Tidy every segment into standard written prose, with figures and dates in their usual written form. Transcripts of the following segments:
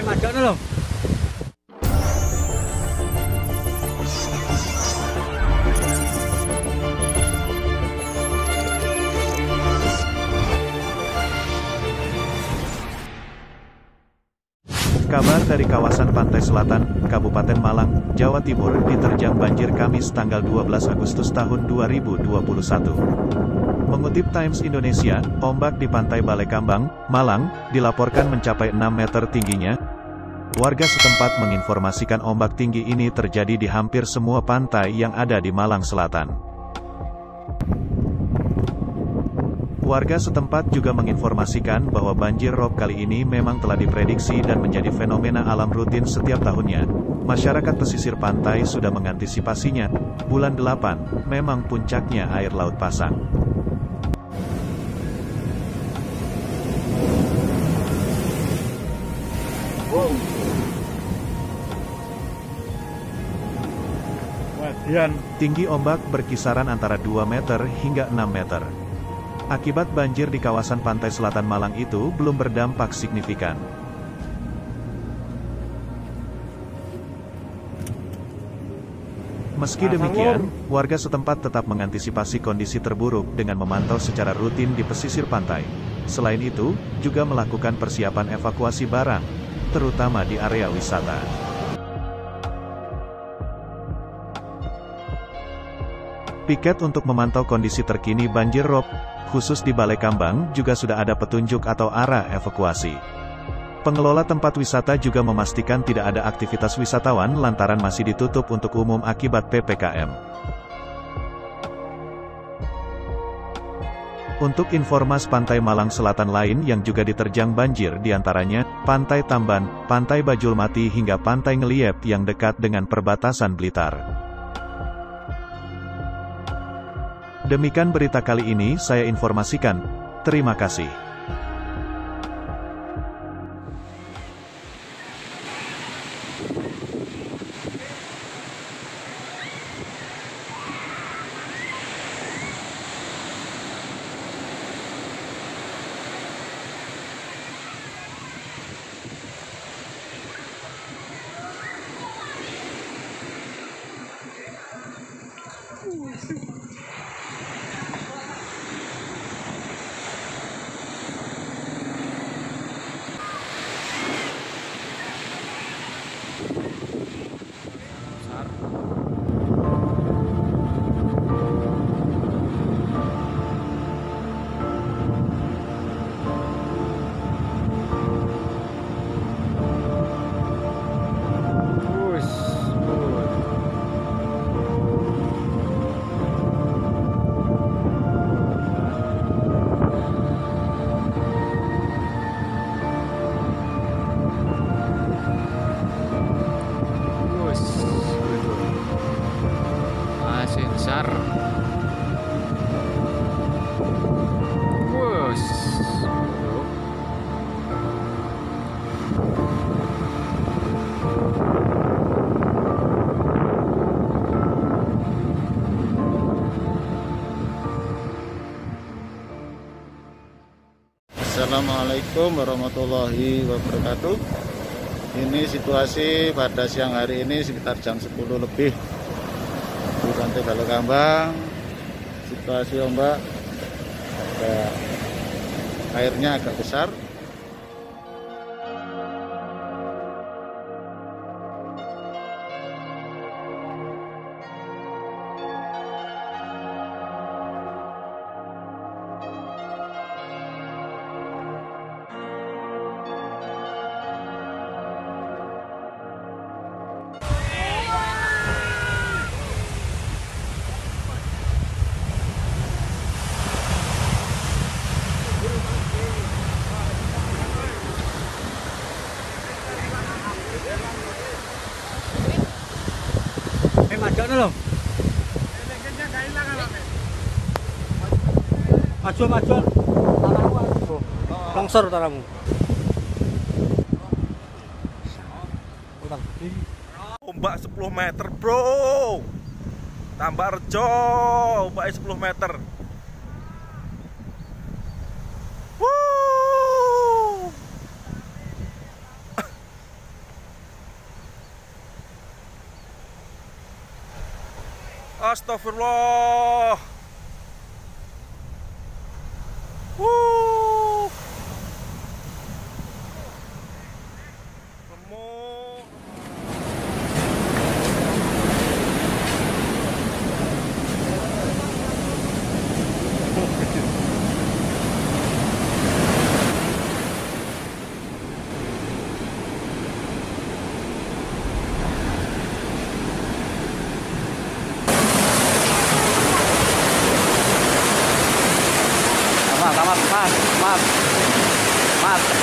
Majok loh. Kabar dari kawasan Pantai Selatan, Kabupaten Malang, Jawa Timur diterjang banjir Kamis tanggal 12 Agustus tahun 2021. Mengutip Times Indonesia, ombak di Pantai Balekambang, Malang, dilaporkan mencapai 6 meter tingginya. Warga setempat menginformasikan ombak tinggi ini terjadi di hampir semua pantai yang ada di Malang Selatan. Warga setempat juga menginformasikan bahwa banjir rob kali ini memang telah diprediksi dan menjadi fenomena alam rutin setiap tahunnya. Masyarakat pesisir pantai sudah mengantisipasinya. Bulan 8, memang puncaknya air laut pasang. Tinggi ombak berkisaran antara 2 meter hingga 6 meter. Akibat banjir di kawasan pantai selatan Malang itu belum berdampak signifikan. Meski demikian, warga setempat tetap mengantisipasi kondisi terburuk dengan memantau secara rutin di pesisir pantai. Selain itu, juga melakukan persiapan evakuasi barang, terutama di area wisata. Piket untuk memantau kondisi terkini banjir rob, khusus di Balekambang, juga sudah ada petunjuk atau arah evakuasi. Pengelola tempat wisata juga memastikan tidak ada aktivitas wisatawan lantaran masih ditutup untuk umum akibat PPKM. Untuk informasi pantai Malang Selatan lain yang juga diterjang banjir diantaranya, Pantai Tamban, Pantai Bajulmati hingga Pantai Ngeliep yang dekat dengan perbatasan Blitar. Demikian berita kali ini saya informasikan. Terima kasih. Masih besar. Assalamualaikum warahmatullahi wabarakatuh. Ini situasi pada siang hari ini sekitar jam 10 lebih di Pantai Balekambang. Situasi ombak, airnya agak besar. Majok loh. Maju. Tanahmu longsor tanahmu. Ombak 10 meter bro. Tambak Rejo, ombaknya 10 meter. Astagfirullah. Remuk. Mas.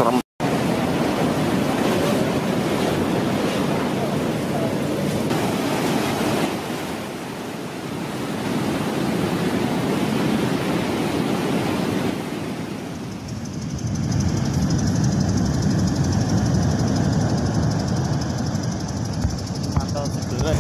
Serem. Mantap sebelah.